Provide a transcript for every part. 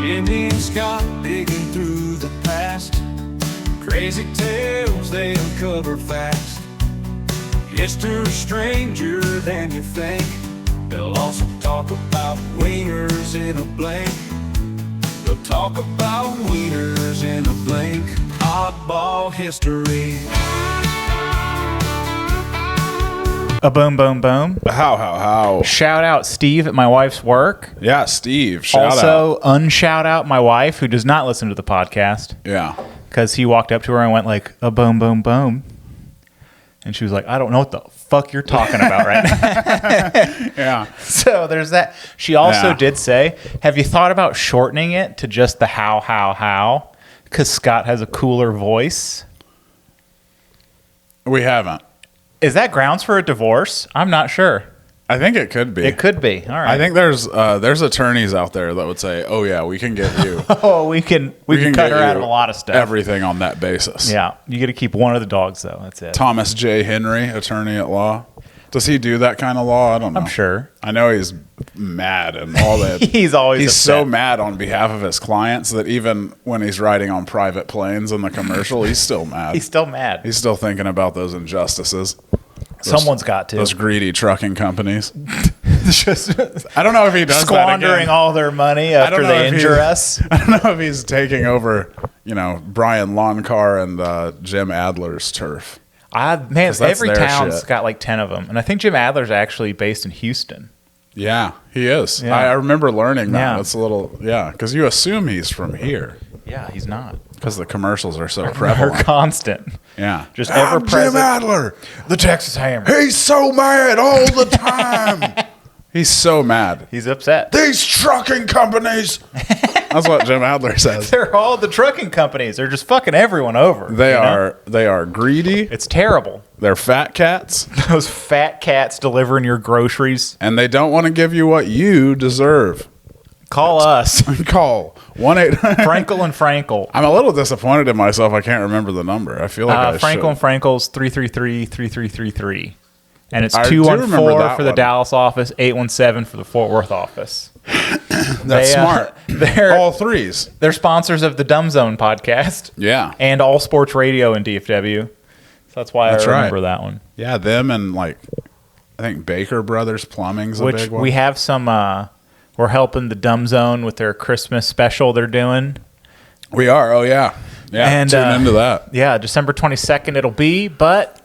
Jimmy and Scott digging through the past. Crazy tales they uncover fast. History stranger than you think. They'll also talk about wieners in a blink. They'll talk about wieners in a blink. Oddball history. A boom, boom, boom. How? Shout out Steve at my wife's work. Yeah, Steve. Shout out. Also, unshout out my wife, who does not listen to the podcast. Yeah. Because he walked up to her and went like, a boom, boom, boom. And she was like, I don't know what the fuck you're talking about right now. Yeah. So there's that. She also did say, have you thought about shortening it to just the how? Because Scott has a cooler voice. We haven't. Is that grounds for a divorce? I'm not sure. I think it could be. It could be. All right. I think there's attorneys out there that would say, "Oh yeah, we can get you. Oh, we can cut get her out you of a lot of stuff. Everything on that basis." Yeah, you get to keep one of the dogs though. That's it. Thomas J. Henry, attorney at law. Does he do that kind of law? I don't know. I'm sure. I know he's mad and all that. He's upset. So mad on behalf of his clients that even when he's riding on private planes in the commercial, he's still mad. He's still mad. He's still thinking about those injustices. Someone's got to. Those greedy trucking companies. Just I don't know if he does squandering all their money after they injure us. I don't know if he's taking over, Brian Loncar and Jim Adler's turf. Every town's got like 10 of them. And I think Jim Adler's actually based in Houston. Yeah, he is. Yeah. I remember learning that. Yeah. It's a little, because you assume he's from here. Yeah, he's not. Because the commercials are so They're prevalent. constant. Yeah. Just ever present. Jim Adler, The Texas Hammer. he's so mad all the time. He's so mad. He's upset. These trucking companies. That's what Jim Adler says. They're all the trucking companies. They're just fucking everyone over. They are greedy. It's terrible. They're fat cats. Those fat cats delivering your groceries. And they don't want to give you what you deserve. Call us. Call 1-800. Frankel and Frankel. I'm a little disappointed in myself. I can't remember the number. I feel like I Frankel and should. Frankel's 333-3333. And it's I do remember 214 that for the one. Dallas office, 817 for the Fort Worth office. That's smart. They're All threes. They're sponsors of the Dumb Zone podcast. Yeah. And all sports radio in DFW. So that's why I remember right. that one. Yeah, them and I think Baker Brothers Plumbing's a Which big one. we have some, we're helping the Dumb Zone with their Christmas special they're doing. We are. Oh, yeah. Yeah, And, tune into that. Yeah, December 22nd it'll be, but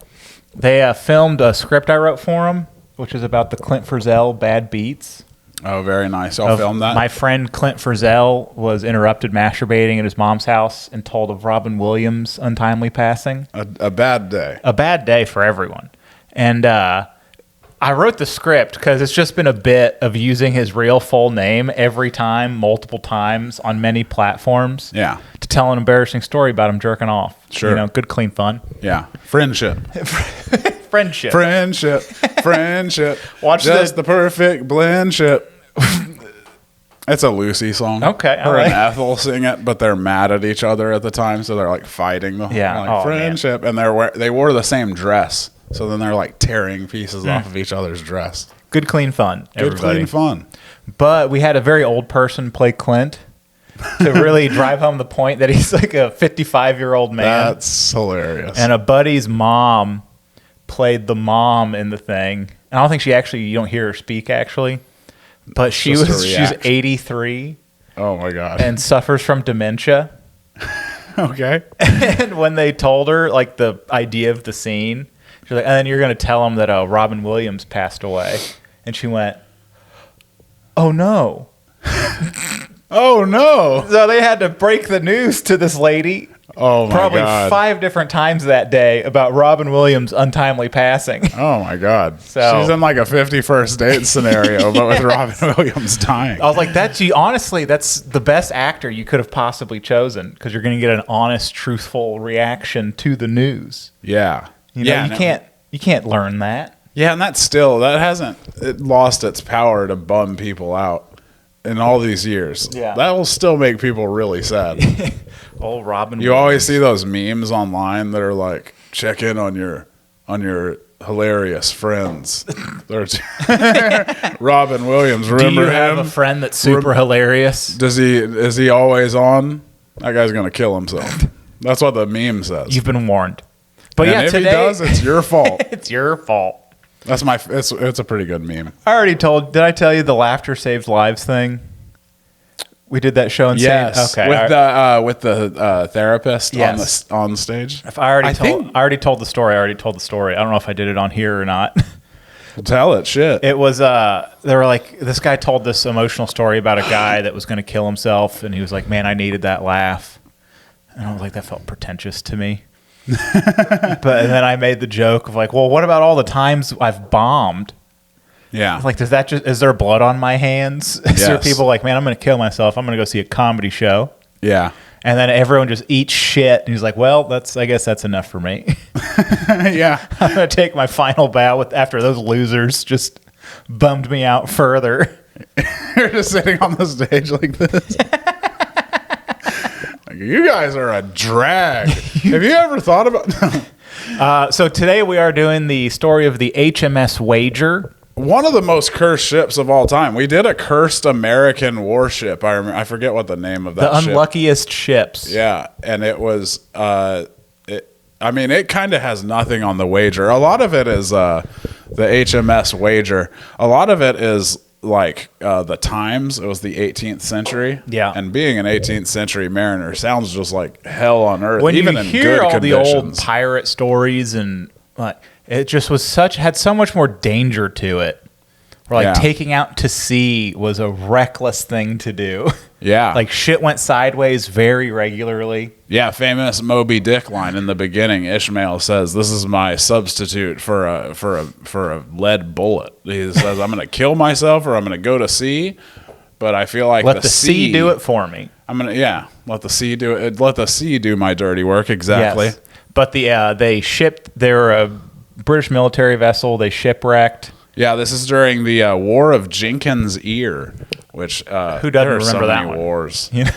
they filmed a script I wrote for them, which is about the Clint Frizzell bad beats. Oh, very nice. I'll film that. My friend Clint Frizzell was interrupted masturbating at his mom's house and told of Robin Williams' untimely passing. A bad day. A bad day for everyone. And I wrote the script because it's just been a bit of using his real full name every time, multiple times on many platforms. Yeah. To tell an embarrassing story about him jerking off. Sure. Good, clean fun. Yeah. Friendship. Friendship. Friendship. Watch just the perfect blendship. It's a Lucy song. Okay, Her I and like- Ethel sing it, but they're mad at each other at the time, so they're fighting the Yeah. Oh, friendship, and they wore the same dress, so then they're tearing pieces off of each other's dress. Good, clean fun. Good, everybody. clean fun. But we had a very old person play Clint to really drive home the point that he's like a 55-year-old man. That's hilarious. And a buddy's mom played the mom in the thing. And I don't think you don't hear her speak actually. But she's 83 oh my God. and suffers from dementia. Okay. And when they told her the idea of the scene, she's like, and then you're going to tell him that Robin Williams passed away. And she went, oh no. Oh no. So they had to break the news to this lady. Oh my Probably God. 5 different times that day about Robin Williams' untimely passing. Oh my God. So- she's in a 51st date scenario, but with Robin Williams dying. I was like, honestly, that's the best actor you could have possibly chosen because you're going to get an honest, truthful reaction to the news. Yeah. You can't learn that. Yeah, and it lost its power to bum people out in all these years. Yeah. That will still make people really sad. Robin You Williams. always see those memes online that are check in on your hilarious friends. Robin Williams, Do remember you have him? a friend that's super hilarious? Is he always on? That guy's gonna kill himself. That's what the meme says. You've been warned. But and yeah, if today he does, it's your fault. it's your fault. That's it's a pretty good meme. Did I tell you the Laughter Saves Lives thing? We did that show in Yes, okay. with the therapist Yes. on stage. If I already told the story. I don't know if I did it on here or not. Tell it, shit. It was they were like, this guy told this emotional story about a guy that was going to kill himself, and he was like, man, I needed that laugh. And I was like, that felt pretentious to me. But then I made the joke of like, well, what about all the times I've bombed? Yeah. Like, is there blood on my hands? Is there Yes. people like, man, I'm going to kill myself. I'm going to go see a comedy show. Yeah. And then everyone just eats shit. And he's like, well, I guess that's enough for me. Yeah. I'm going to take my final bow after those losers just bummed me out further. You're just sitting on the stage like this. Like, you guys are a drag. Have you ever thought about... So today we are doing the story of the HMS Wager. One of the most cursed ships of all time. We did a cursed American warship. I forget what the name of that The ship. unluckiest ships. Yeah, and it was. It kind of has nothing on the Wager. A lot of it is the HMS Wager. A lot of it is like the times. It was the 18th century. Yeah, and being an 18th century mariner sounds just like hell on earth. When even you in hear good all conditions. the old pirate stories and like, it just had so much more danger to it. Or like taking out to sea was a reckless thing to do. Yeah. Like shit went sideways very regularly. Yeah, famous Moby Dick line in the beginning. Ishmael says, "This is my substitute for a lead bullet." He says, "I'm going to kill myself or I'm going to go to sea, but I feel like let the sea do it for me." Let the sea do it. Let the sea do my dirty work. Exactly. Yes. But they're a British military vessel. They shipwrecked. Yeah, this is during the War of Jenkins' Ear, which who doesn't there are remember so that many one? wars. This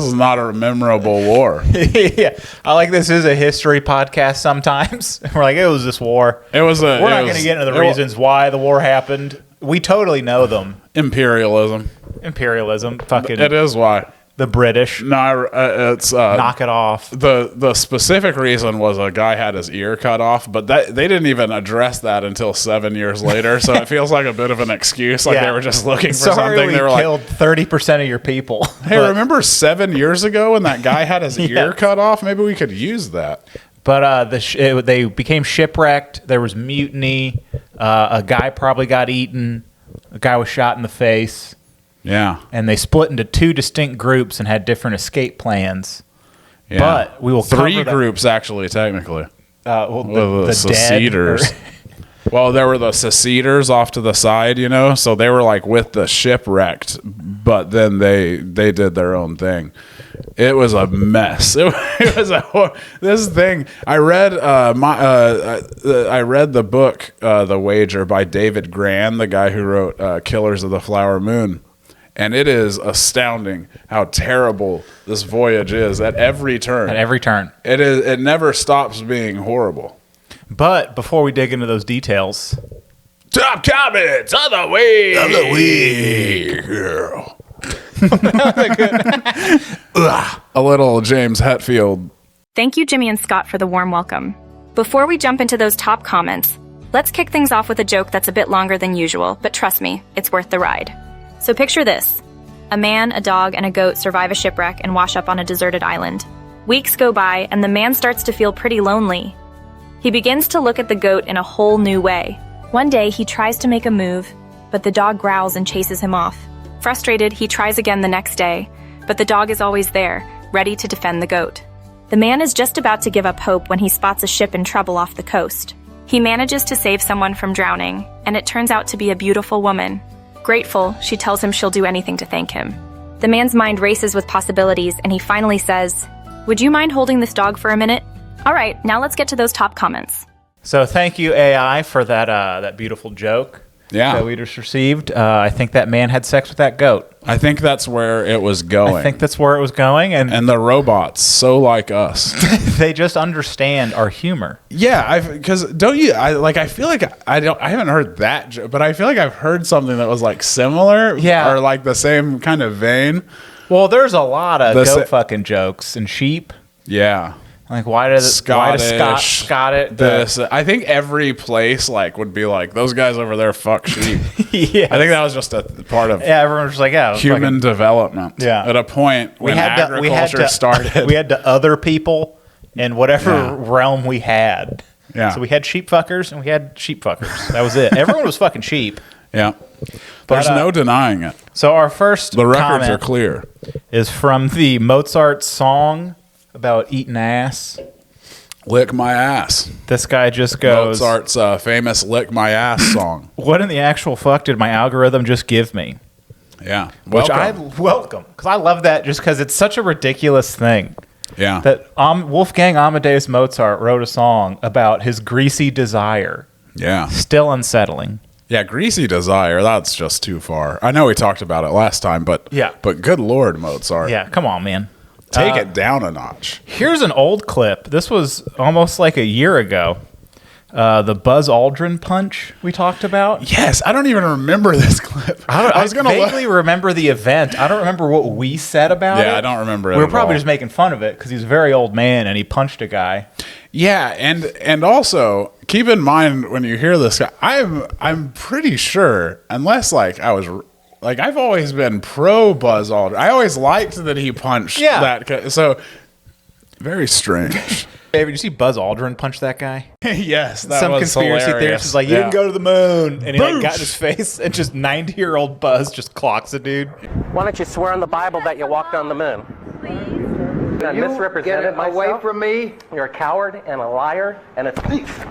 is not a memorable war. Yeah, I like this is a history podcast. Sometimes we're like, it was this war. We're not going to get into the reasons why the war happened. We totally know them. Imperialism. Fucking. It is why. The British. No, it's knock it off. The specific reason was a guy had his ear cut off, but they didn't even address that until 7 years later. So it feels like a bit of an excuse, like they were just looking for something. They were killed 30% of your people. Hey, remember 7 years ago when that guy had his ear cut off? Maybe we could use that. But they became shipwrecked. There was mutiny. A guy probably got eaten. A guy was shot in the face. Yeah. And they split into two distinct groups and had different escape plans. Yeah. But we will cover three groups, actually, technically. The seceders. Well, there were the seceders off to the side, so they were like with the shipwrecked, but then they did their own thing. It was a mess. It was this thing. I read the book The Wager by David Grann, the guy who wrote Killers of the Flower Moon. And it is astounding how terrible this voyage is at every turn. It is. It never stops being horrible. But before we dig into those details, top comments of the week, girl. A little James Hetfield. Thank you, Jimmy and Scott, for the warm welcome. Before we jump into those top comments, let's kick things off with a joke that's a bit longer than usual, but trust me, it's worth the ride. So picture this. A man, a dog, and a goat survive a shipwreck and wash up on a deserted island. Weeks go by, and the man starts to feel pretty lonely. He begins to look at the goat in a whole new way. One day, he tries to make a move, but the dog growls and chases him off. Frustrated, he tries again the next day, but the dog is always there, ready to defend the goat. The man is just about to give up hope when he spots a ship in trouble off the coast. He manages to save someone from drowning, and it turns out to be a beautiful woman. Grateful, she tells him she'll do anything to thank him. The man's mind races with possibilities, and he finally says, "Would you mind holding this dog for a minute?" All right, now let's get to those top comments. So thank you, AI, for that beautiful joke. Yeah. that we just received. I think that man had sex with that goat. I think that's where it was going. I think that's where it was going, and the robots, so like us. they just understand our humor. Yeah, because don't you? I feel like I haven't heard that, but I feel like I've heard something that was like similar, Yeah. or like the same kind of vein. Well, there's a lot of goat fucking jokes and sheep. Yeah. Like, why does Scott it? This, I think every place like would be like, those guys over there fuck sheep. Yeah, I think that was just a part of everyone was just like, yeah, human development. Yeah. At a point when agriculture started. We had to other people in whatever realm we had. Yeah. So we had sheep fuckers and we had sheep fuckers. That was it. Everyone was fucking sheep. Yeah. There's no denying it. So our first The records are comment clear. is from the Mozart song about eating ass. Lick my ass. This guy just goes, Mozart's famous "Lick My Ass" song. what in the actual fuck did my algorithm just give me? Yeah, Which I welcome, because I love that just because it's such a ridiculous thing. Yeah, That Wolfgang Amadeus Mozart wrote a song about his greasy desire. yeah, Still unsettling. yeah. Greasy desire. That's just too far. I know we talked about it last time, but but good Lord, Mozart. Yeah, come on, man. Take it down a notch. Here's an old clip. This was almost like a year ago. The Buzz Aldrin punch we talked about. Yes, I don't even remember this clip. I vaguely remember the event. I don't remember what we said about it. Yeah, I don't remember it. We were at probably all. just making fun of it because he's a very old man and he punched a guy. Yeah, and also keep in mind when you hear this guy, I'm pretty sure, unless like I was like I've always been pro Buzz Aldrin. I always liked that he punched that guy. So very strange. Hey, did you see Buzz Aldrin punch that guy? Yes, that Some was conspiracy hilarious. theorist is like, you didn't go to the moon, and he like got in his face, and just 90-year-old Buzz just clocks a dude. Why don't you swear on the Bible that you walked on the moon? Please. I misrepresented myself. Away from me. You're a coward and a liar and a thief.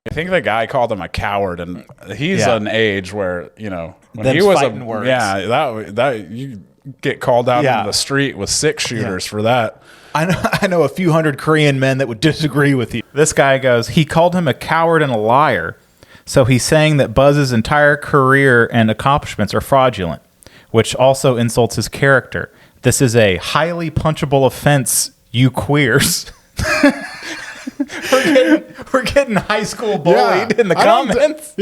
I think the guy called him a coward, and he's Yeah. an age where when Them's he was fighting words. that you get called out Yeah. into the street with 6-shooters for that. I know a few hundred Korean men that would disagree with you. This guy goes, he called him a coward and a liar. So he's saying that Buzz's entire career and accomplishments are fraudulent, which also insults his character. This is a highly punchable offense, you queers. we're getting high school bullied in the comments.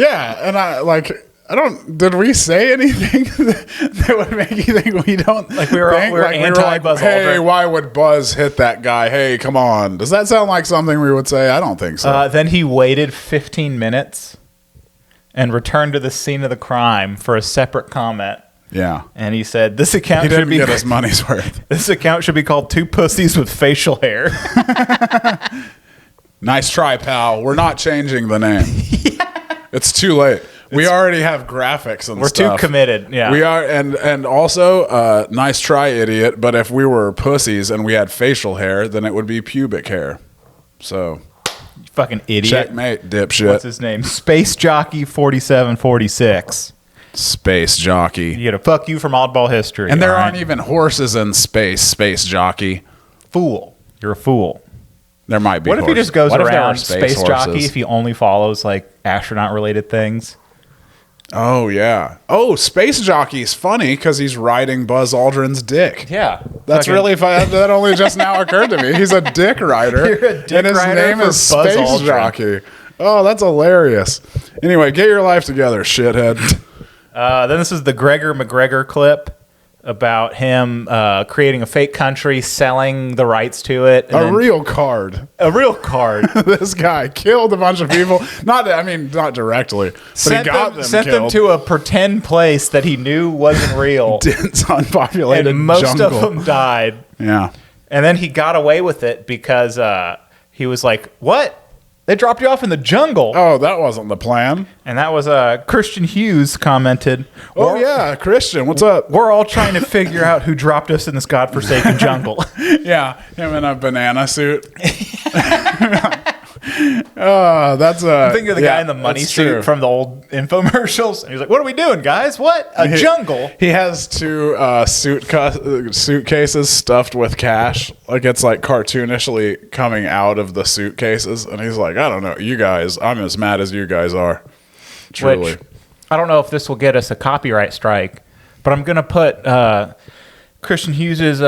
Did we say anything that would make you think we don't Like we were anti-Buzz hey, Aldrin. why would Buzz hit that guy? Hey, come on. Does that sound like something we would say? I don't think so. Then he waited 15 minutes and returned to the scene of the crime for a separate comment. Yeah. And he said, "This account He should didn't be get his money's worth. This account should be called Two Pussies with Facial Hair." Nice try, pal. We're not changing the name. It's too late. We already have graphics and We're stuff. too committed. Yeah, We are, and also, nice try, idiot. But if we were pussies and we had facial hair, then it would be pubic hair. So, fucking idiot. checkmate, dipshit. What's his name? Space Jockey 4746. Space jockey. You gotta fuck you from oddball history. And there all right? aren't even horses in space, space jockey. Fool. You're a fool. There might be What if he horses. just goes What if there around are space jockey horses? if he only follows like astronaut related things? Oh, yeah. Oh, space jockey's funny because he's riding Buzz Aldrin's dick. Yeah, That's fucking- really fun. That only just now occurred to me. He's a dick rider. You're a dick and his rider name for is Buzz Space Aldrin. Jockey. Oh, that's hilarious. Anyway, get your life together, shithead. Then this is the Gregor McGregor clip about him creating a fake country, selling the rights to it. And then- real card. a real card. This guy killed a bunch of people. Not directly, but he got them sent killed. them to a pretend place that he knew wasn't real. dense, unpopulated And most jungle. of them died. Yeah. And then he got away with it because he was like, "What? They dropped you off in the jungle." Oh, that wasn't the plan. And that was Christian Hughes commented, Oh, yeah, Christian, what's up? "We're all trying to figure out who dropped us in this godforsaken jungle." Yeah, him in a banana suit. Oh, that's I'm thinking of the guy in the money suit from the old infomercials. And he's like, "What are we doing, guys? What? A jungle?" He has two suitcases stuffed with cash. Like it's like cartoonishly coming out of the suitcases. And he's like, I don't know, you guys, I'm as mad as you guys are. Truly. Which, I don't know if this will get us a copyright strike, but I'm going to put Christian Hughes's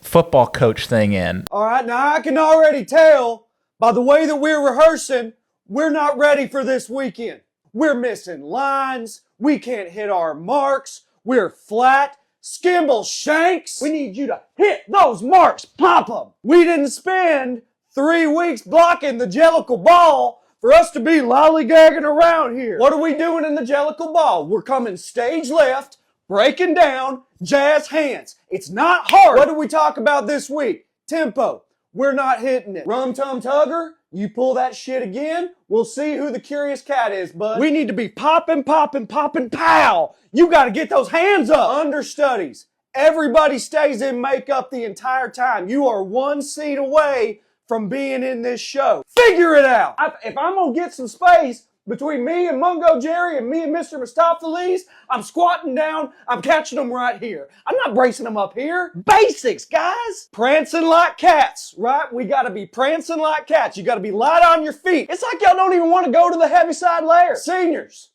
football coach thing in. All right, now I can already tell by the way that we're rehearsing, we're not ready for this weekend. We're missing lines. We can't hit our marks. We're flat. Skimble Shanks. We need you to hit those marks. Pop them. We didn't spend 3 weeks blocking the Jellicle Ball for us to be lollygagging around here. What are we doing in the Jellicle Ball? We're coming stage left, breaking down, jazz hands. It's not hard. What did we talk about this week? Tempo. We're not hitting it. Rum Tum Tugger, you pull that shit again, we'll see who the curious cat is, bud. We need to be popping, pow! You gotta get those hands up. Understudies. Everybody stays in makeup the entire time. You are 1 seat away from being in this show. Figure it out. If I'm gonna get some space between me and Mungo Jerry and me and Mr. Mistopheles, I'm squatting down, I'm catching them right here. I'm not bracing them up here. Basics, guys. Prancing like cats, right? We gotta be prancing like cats. You gotta be light on your feet. It's like y'all don't even want to go to the heaviside layer. Seniors,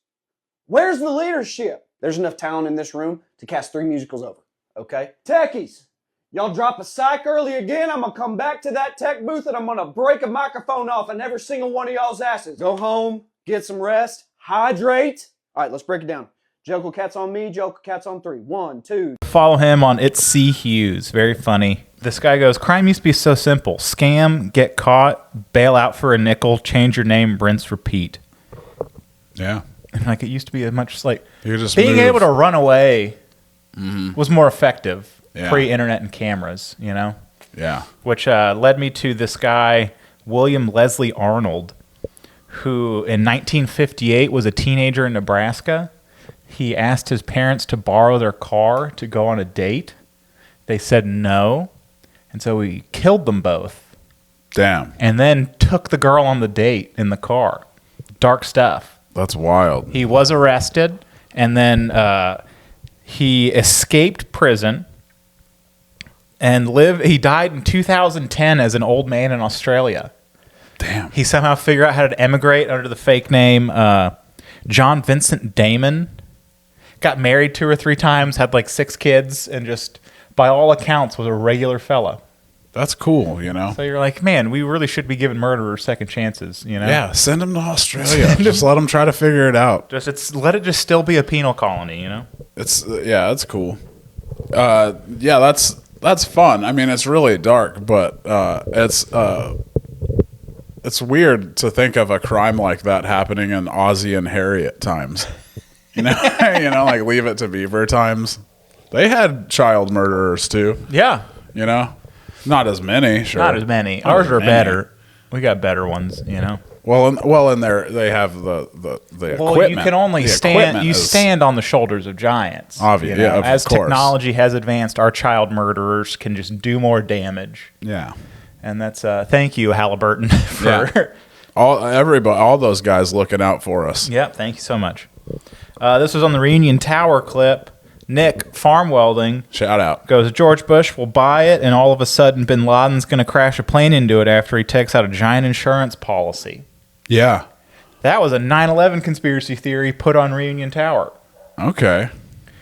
where's the leadership? There's enough talent in this room to cast 3 musicals over, okay? Techies. Y'all drop a psych early again, I'm gonna come back to that tech booth and I'm gonna break a microphone off in every single one of y'all's asses. Go home, get some rest, hydrate. All right, let's break it down. Joker Cat's on me, Joker Cat's on 3. 1, 2. Follow him on It's C. Hughes. Very funny. This guy goes, crime used to be so simple. Scam, get caught, bail out for a nickel, change your name, rinse, repeat. Yeah. And like it used to be a much like You just being move. able to run away was more effective Yeah. pre-internet and cameras, you know? Yeah. Which led me to this guy, William Leslie Arnold, who in 1958 was a teenager in Nebraska. He asked his parents to borrow their car to go on a date. They said no, and so he killed them both. Damn. And then took the girl on the date in the car. Dark stuff. That's wild. He was arrested, and then he escaped prison and he died in 2010 as an old man in Australia. Damn. He somehow figured out how to emigrate under the fake name John Vincent Damon. Got married 2 or 3 times, had like 6 kids, and just, by all accounts, was a regular fella. That's cool, you know? So you're like, man, we really should be giving murderers second chances, you know? Yeah, send them to Australia. Just let them try to figure it out. Let it just still be a penal colony, you know? It's that's cool. Yeah, that's fun. I mean, it's really dark, but it's weird to think of a crime like that happening in Ozzie and Harriet times. You know, like Leave It to Beaver times. They had child murderers too. Yeah. You know, not as many. Sure, Not as many. Not Ours as are many. better. We got better ones, you know? Well, in there they have the Well, equipment. you can only The stand. equipment You is- stand on the shoulders of giants. Obvious, you know? yeah, of As course. technology has advanced, our child murderers can just do more damage. Yeah. And that's thank you, Halliburton, for. Yeah. All those guys looking out for us. Yep, thank you so much. This was on the Reunion Tower clip. Nick, farm welding, Shout out. goes, George Bush will buy it, and all of a sudden Bin Laden's going to crash a plane into it after he takes out a giant insurance policy. Yeah. That was a 9/11 conspiracy theory put on Reunion Tower. Okay.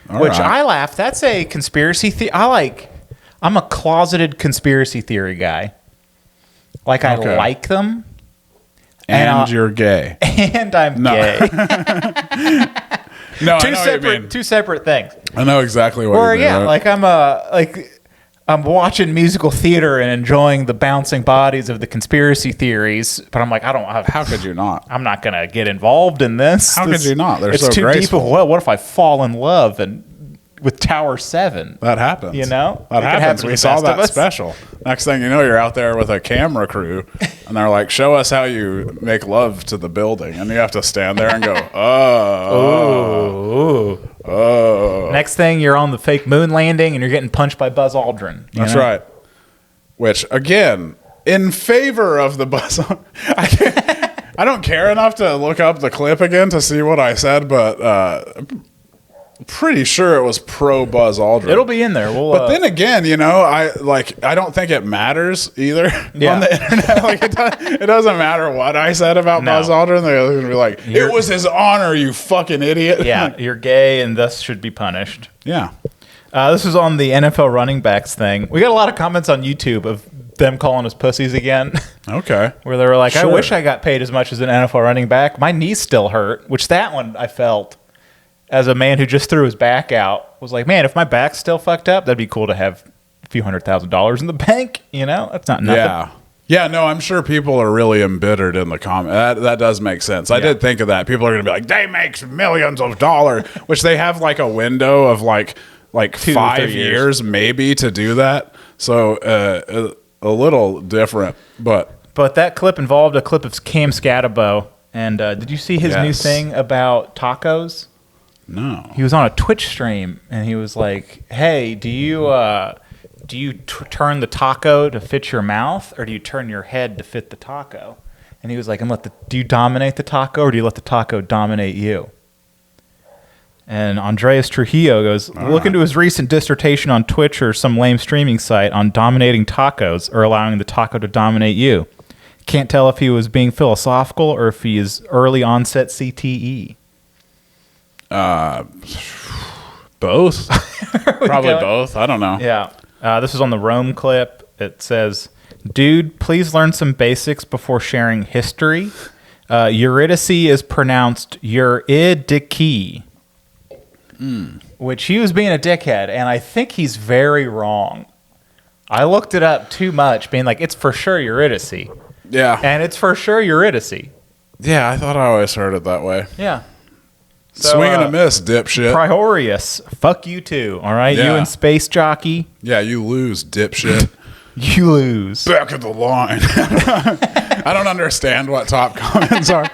All Which right. I laugh. That's a conspiracy theory. I'm a closeted conspiracy theory guy. Like, I Okay. like them. And you're gay. And I'm No. gay. No, I know what you mean. Two separate things. I know exactly what Or you mean. yeah, like I'm watching musical theater and enjoying the bouncing bodies of the conspiracy theories, but I'm like, How could you not? I'm not gonna get involved in this. How could you not? They're it's so too graceful. deep of what if I fall in love with Tower 7? That happens. You know? That It could happen happens. to We the saw best of that us. special. Next thing you know, you're out there with a camera crew, and they're like, show us how you make love to the building. And you have to stand there and go, oh. Next thing, you're on the fake moon landing and you're getting punched by Buzz Aldrin. you That's know? right. Which, again, in favor of the buzz. I don't care enough to look up the clip again to see what I said, but pretty sure it was pro Buzz Aldrin. It'll be in there. We'll, But then again, you know, I don't think it matters either Yeah. on the internet. Like it doesn't matter what I said about No. Buzz Aldrin. They're going to be like, it was his honor, you fucking idiot. yeah, you're gay and thus should be punished. Yeah. This was on the NFL running backs thing. We got a lot of comments on YouTube of them calling us pussies again. Okay. Where they were like, I Sure. wish I got paid as much as an NFL running back. My knees still hurt, which that one I felt as a man who just threw his back out was like, man, if my back's still fucked up, that'd be cool to have a few $100,000 in the bank. You know, that's not nothing. Yeah. Yeah, no, I'm sure people are really embittered in the comment. That does make sense. I did think of that. People are going to be like, they make millions of dollars, which they have like a window of like 2 to 5 years maybe to do that. So a little different, but that clip involved a clip of Cam Scatabo. And did you see his new Yes. thing about tacos? no. He was on a Twitch stream and he was like, hey, do you turn the taco to fit your mouth or do you turn your head to fit the taco? And he was like, do you dominate the taco or do you let the taco dominate you? And Andreas Trujillo goes, look into his recent dissertation on Twitch or some lame streaming site on dominating tacos or allowing the taco to dominate you. Can't tell if he was being philosophical or if he is early onset CTE. Both? Probably go. both. I don't know. Yeah. This is on the Rome clip. It says, dude, please learn some basics before sharing history. Eurydice is pronounced Eurydice, which he was being a dickhead, and I think he's very wrong. I looked it up too much, being like, it's for sure Eurydice. Yeah. And it's for sure Eurydice. Yeah, I thought I always heard it that way. Yeah. Swing and a miss, dipshit. Priorius. Fuck you too, all right? You Yeah. and Space Jockey, Yeah, you lose, dipshit. you lose. Back of the line. I don't understand what top comments are.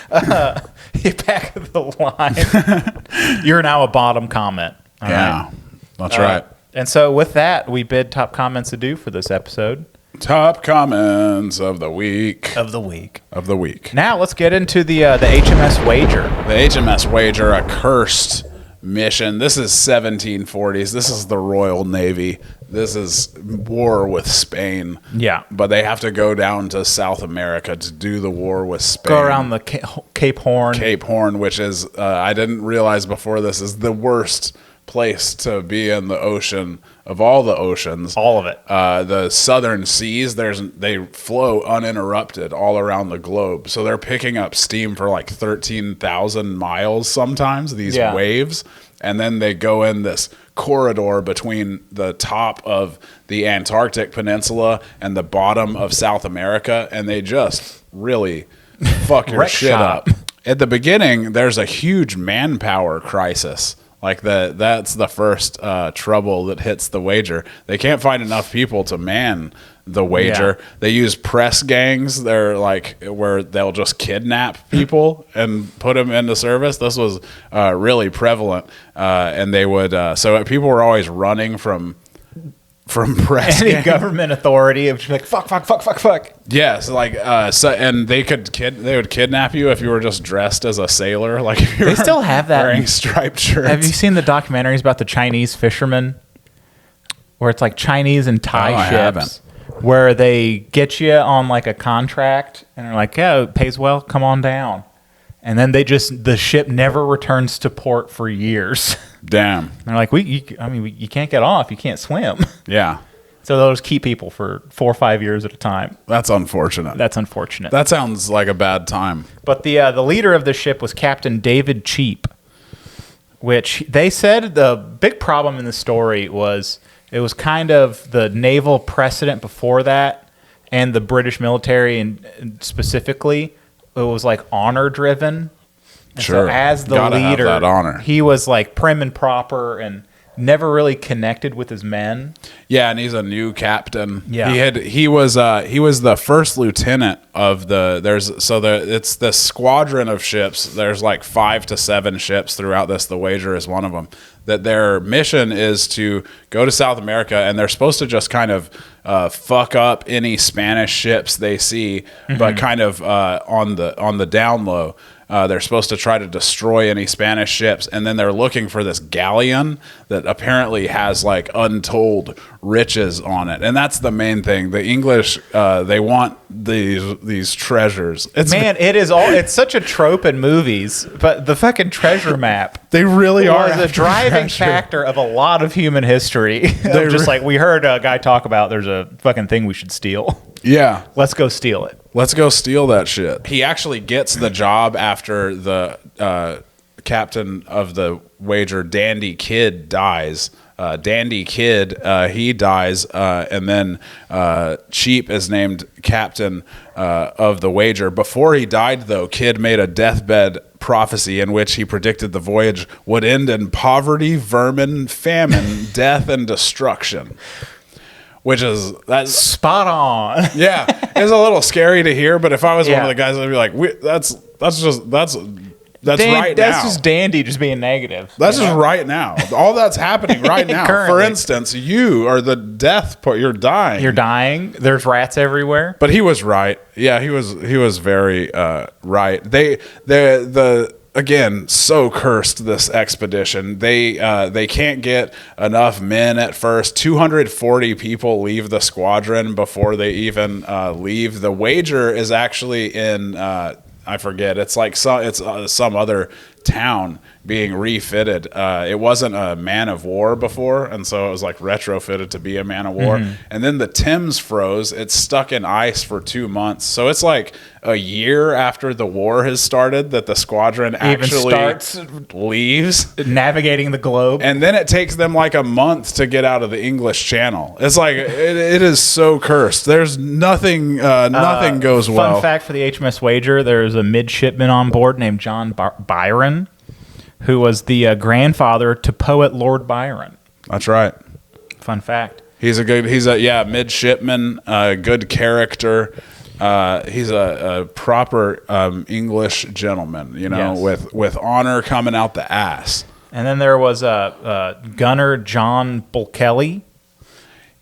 Back of the line. You're now a bottom comment. All Yeah, right? that's right. And so with that, we bid top comments adieu for this episode Top comments of the week. of the week. Now, Now let's get into the HMS Wager. the HMS Wager, a cursed mission. This is 1740s. This is the Royal Navy. This is war with Spain. Yeah. But they have to go down to South America to do the war with Spain. Go around the Cape Horn. Cape Horn, which is, I didn't realize before this, is the worst place to be in the ocean of all the oceans. All of it. The southern seas, they flow uninterrupted all around the globe. So they're picking up steam for like 13,000 miles sometimes, these Yeah. waves. And then they go in this corridor between the top of the Antarctic Peninsula and the bottom of South America. And they just really fuck your Wreck shit shop. up. At the beginning, there's a huge manpower crisis. Like that's the first trouble that hits the Wager. They can't find enough people to man the Wager. Yeah. They use press gangs. They're like where they'll just kidnap people and put them into service. This was really prevalent, and they would. So people were always running from press Any gangs. government authority of just like fuck. Yes, like and they would kidnap you if you were just dressed as a sailor. Like if you They were still have that. wearing striped shirts. Have you seen the documentaries about the Chinese fishermen? Where it's like Chinese and Thai Oh, I ships. haven't. Where they get you on like a contract and they're like, yeah, it pays well, come on down. And then the ship never returns to port for years. Damn. And they're like, you can't get off, you can't swim. Yeah, So they'll just keep people for 4 or 5 years at a time. that's unfortunate. That's unfortunate. That sounds like a bad time. But the leader of the ship was Captain David Cheap, which they said the big problem in the story was it was kind of the naval precedent before that and the British military and specifically, it was like honor driven. And Sure. So as the Gotta have leader, that honor. he was like prim and proper and never really connected with his men. Yeah, and he's a new captain. Yeah. he was the first lieutenant of it's this squadron of ships. There's like 5 to 7 ships throughout this. The Wager is one of them. That their mission is to go to South America, and they're supposed to just kind of fuck up any Spanish ships they see, but kind of on the down low. They're supposed to try to destroy any Spanish ships, and then they're looking for this galleon that apparently has like untold riches on it, and that's the main thing. The English, they want these treasures. It's such a trope in movies, but the fucking treasure map, they really are a driving factor of a lot of human history. They're just like, we heard a guy talk about there's a fucking thing we should steal. Yeah, let's go steal it. Let's go steal that shit. He actually gets the job after the captain of the Wager, Dandy Kid, dies. Dandy Kid, he dies, and then Cheap is named captain of the Wager. Before he died, though, Kid made a deathbed prophecy in which he predicted the voyage would end in poverty, vermin, famine, death, and destruction. Which is that's spot on. Yeah, it's a little scary to hear, but if I was one of the guys, I'd be like, that's right now. That's just Dandy just being negative. That's just right now. All that's happening right now. For instance, you are the death point. You're dying. You're dying. There's rats everywhere. But he was right. Yeah, he was very right. Again, so cursed, this expedition. They can't get enough men at first. 240 people leave the squadron before they even leave. The Wager is actually in I forget. It's like some other town being refitted. It wasn't a man of war before, and so it was like retrofitted to be a man of war. Mm-hmm. And then the Thames froze. It's stuck in ice for 2 months. So it's like a year after the war has started that the squadron actually leaves, navigating the globe. And then it takes them like a month to get out of the English Channel. It's like it is so cursed. There's nothing goes well. Fun fact for the HMS Wager: there's a midshipman on board named John Byron, who was the grandfather to poet Lord Byron. That's right. Fun fact. He's a midshipman, good character. He's a proper English gentleman, yes. with honor coming out the ass. And then there was Gunner John Bulkeley.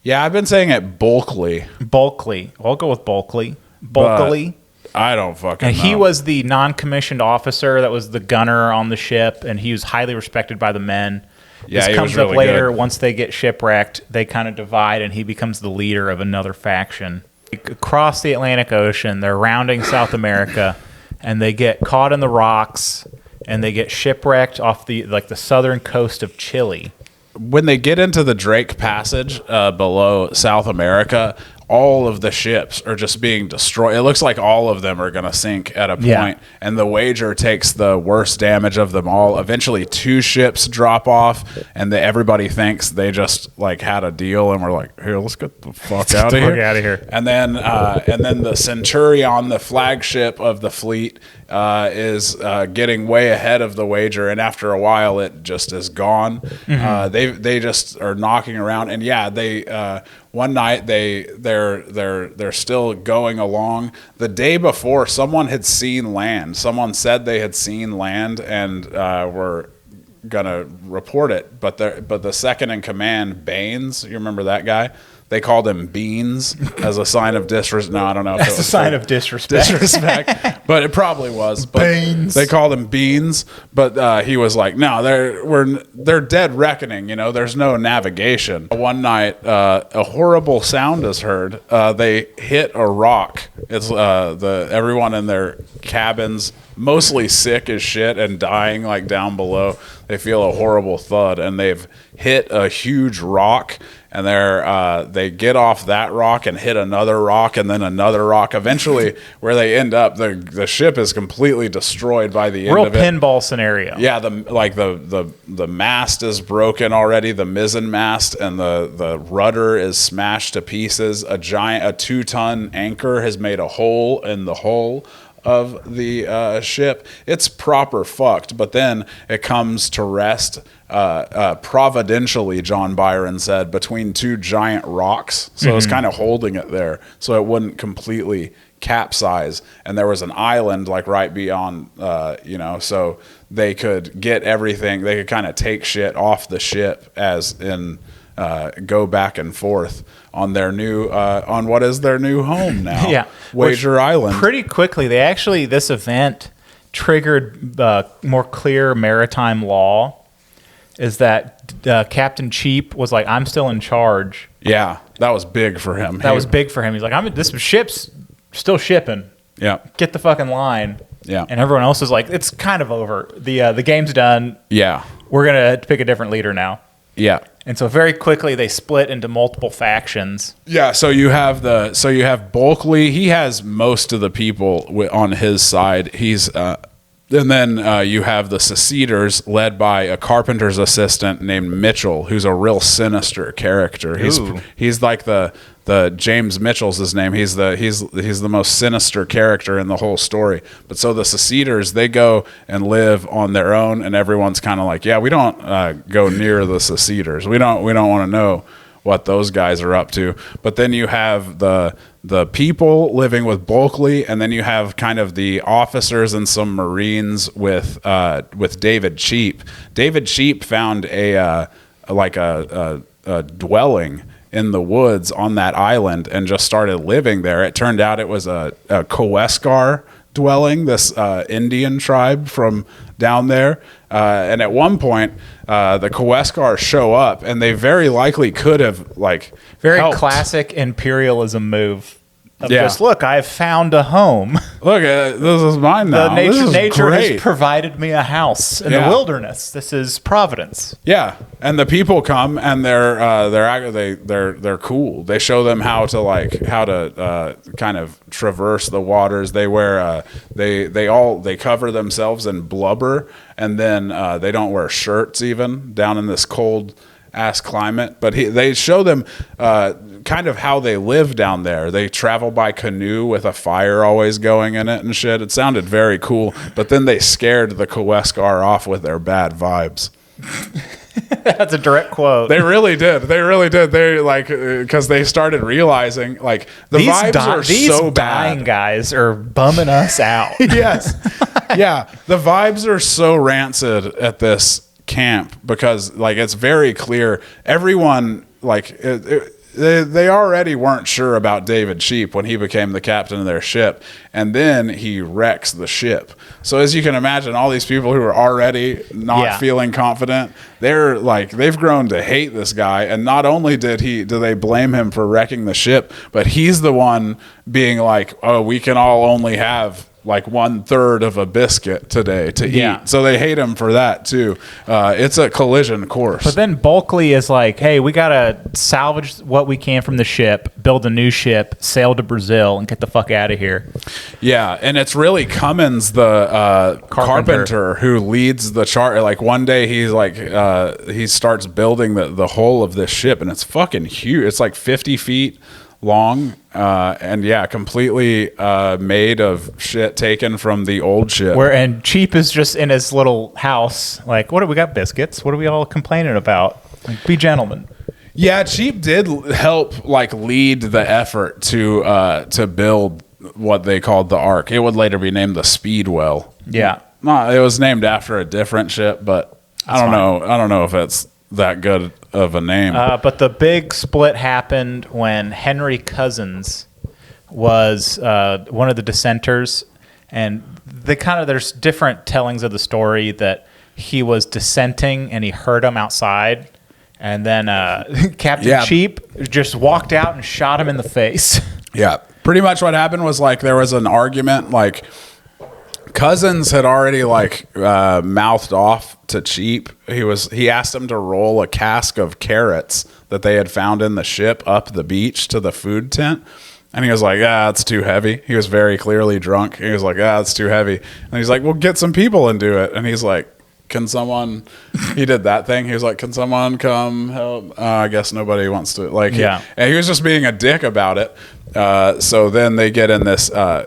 Yeah, I've been saying it Bulkley. I'll go with Bulkley. Bulkeley. I don't fucking know. And he was the non-commissioned officer that was the gunner on the ship, and he was highly respected by the men. Yeah, this he comes was really up later. good. Once they get shipwrecked, they kind of divide, and he becomes the leader of another faction. Across the Atlantic Ocean, they're rounding South America, and they get caught in the rocks, and they get shipwrecked off the southern coast of Chile. When they get into the Drake Passage below South America, all of the ships are just being destroyed. It looks like all of them are going to sink at a point, and the Wager takes the worst damage of them all. Eventually, 2 ships drop off, and everybody thinks they just like had a deal, and we're like, here, let's get the fuck out of here. And then the Centurion, the flagship of the fleet, is getting way ahead of the Wager, and after a while, it just is gone. Mm-hmm. They just are knocking around, and they. One night they're still going along. The day before, someone had seen land. Someone said they had seen land and were gonna report it. But the second in command, Baines, you remember that guy? They called him Beans as a sign of disrespect. No, I don't know. That's a sign of disrespect. But it probably was. But Beans. They called him Beans. But he was like, no, they're dead reckoning. There's no navigation. One night, a horrible sound is heard. They hit a rock. It's everyone in their cabins, mostly sick as shit and dying like down below. They feel a horrible thud, and they've hit a huge rock. And they get off that rock and hit another rock and then another rock. Eventually, where they end up, the ship is completely destroyed by the end of it. Real pinball scenario. Yeah, the mast is broken already, the mizzen mast, and the rudder is smashed to pieces. A 2-ton anchor has made a hole in the hull of the ship. It's proper fucked, but then it comes to rest providentially, John Byron said, between 2 giant rocks. So it's kind of holding it there so it wouldn't completely capsize. And there was an island like right beyond, so they could get everything. They could kind of take shit off the ship as in go back and forth on their new on what is their new home now. Yeah, Wager Island. Pretty quickly, this event triggered more clear maritime law is that Captain Cheap was like, I'm still in charge. Yeah, that was big for him. That was big for him. He's like, this ship's still shipping. Yeah. Get the fucking line. Yeah. And everyone else is like, it's kind of over. The game's done. Yeah. We're going to pick a different leader now. Yeah. And so very quickly they split into multiple factions. Yeah, so you have Bulkley. He has most of the people on his side. And then you have the seceders led by a carpenter's assistant named Mitchell, who's a real sinister character. He's like the James Mitchell's his name. He's the most sinister character in the whole story. But so the seceders, they go and live on their own, and everyone's kind of like, yeah, we don't go near the seceders. We don't want to know what those guys are up to. But then you have the people living with Bulkley, and then you have kind of the officers and some Marines with David Cheap. David Cheap found a dwelling in the woods on that island and just started living there. It turned out it was a Coescar dwelling, this Indian tribe from down there. And at one point, the Coescar show up, and they very likely could have Very helped. classic imperialism move. Just look, I've found a home. Look, this is mine now. Nature great. has provided me a house in the wilderness. This is Providence. Yeah, and the people come and they're cool. They show them how to kind of traverse the waters. They wear they cover themselves in blubber, and then they don't wear shirts even down in this cold ass climate. But they show them kind of how they live down there. They travel by canoe with a fire always going in it and shit. It sounded very cool, but then they scared the Coescar off with their bad vibes. That's a direct quote. They really did. They because they started realizing these vibes are so bad. Dying guys are bumming us out. Yes. Yeah. The vibes are so rancid at this camp because it's very clear. Everyone they already weren't sure about David Cheap when he became the captain of their ship, and then he wrecks the ship. So as you can imagine, all these people who are already not feeling confident, they've grown to hate this guy. And not only do they blame him for wrecking the ship, but he's the one being like, oh, we can all only have 1/3 of a biscuit today to eat. So they hate him for that too. It's a collision course. But then Bulkley is like, hey, we gotta salvage what we can from the ship, build a new ship, sail to Brazil, and get the fuck out of here. Yeah, and it's really Cummins, the carpenter, who leads the chart. One day he starts building the hull of this ship, and it's fucking huge. It's 50 feet long, and completely made of shit taken from the old ship. And Cheap is just in his little house, what do we got? Biscuits? What are we all complaining about? Be gentlemen. Yeah, Cheap did help lead the effort to build what they called the Ark. It would later be named the Speedwell. Yeah, it was named after a different ship, but I don't know if it's that good of a name. But the big split happened when Henry Cousins was one of the dissenters, and there's different tellings of the story that he was dissenting and he heard him outside, and then Captain Cheap just walked out and shot him in the face. Yeah, pretty much what happened was there was an argument. Cousins had already mouthed off to Cheap. He asked him to roll a cask of carrots that they had found in the ship up the beach to the food tent. And he was like, it's too heavy. He was very clearly drunk. He was like, it's too heavy. And he's like, well, get some people and do it. And he's like, can someone, he did that thing. He was like, can someone come help? I guess nobody wants to and he was just being a dick about it. So then they get in this, I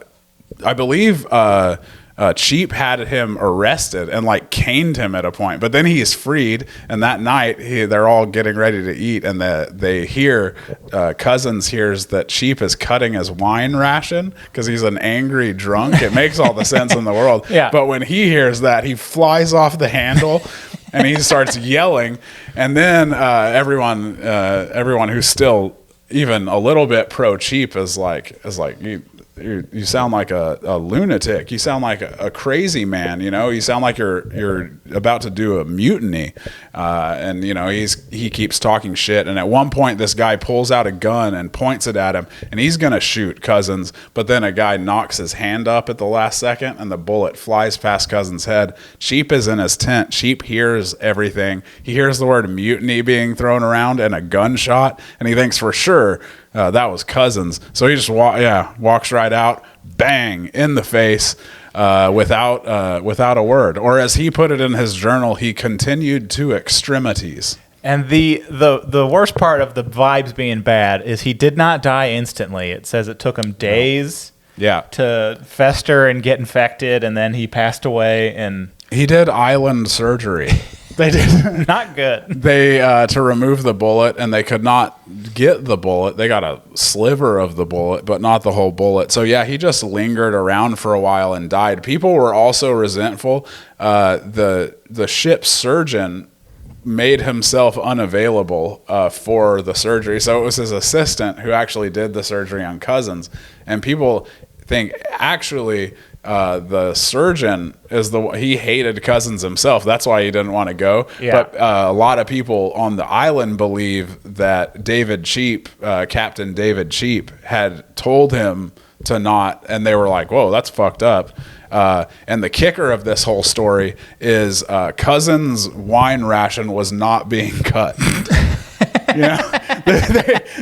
believe, Cheap had him arrested and caned him at a point, but then he's freed. And that night they're all getting ready to eat, and they hear Cousins hears that Cheap is cutting his wine ration because he's an angry drunk. It makes all the sense in the world. Yeah. But when he hears that, he flies off the handle and he starts yelling. And then everyone who's still even a little bit pro Cheap is like you sound like a lunatic. You sound like a crazy man. You know, you sound like you're about to do a mutiny. And you know, he keeps talking shit. And at one point, this guy pulls out a gun and points it at him, and he's gonna shoot Cousins. But then a guy knocks his hand up at the last second, and the bullet flies past Cousins' head. Cheap is in his tent. Cheap hears everything. He hears the word mutiny being thrown around and a gunshot, and he thinks for sure that was Cousins. So he just walks right out, bang, in the face, without a word. Or as he put it in his journal, he continued to extremities. And the worst part of the vibes being bad is he did not die instantly. It says it took him days to fester and get infected, and then he passed away. And he did island surgery. They did not good. They to remove the bullet, and they could not get the bullet. They got a sliver of the bullet, but not the whole bullet. So yeah, he just lingered around for a while and died. People were also resentful. The ship's surgeon made himself unavailable for the surgery, so it was his assistant who actually did the surgery on Cousins. And people think actually the surgeon is he hated Cousins himself. That's why he didn't want to go. Yeah. But a lot of people on the island believe that David Cheap, Captain David Cheap, had told him to not, and they were like, whoa, that's fucked up. And the kicker of this whole story is Cousins' wine ration was not being cut.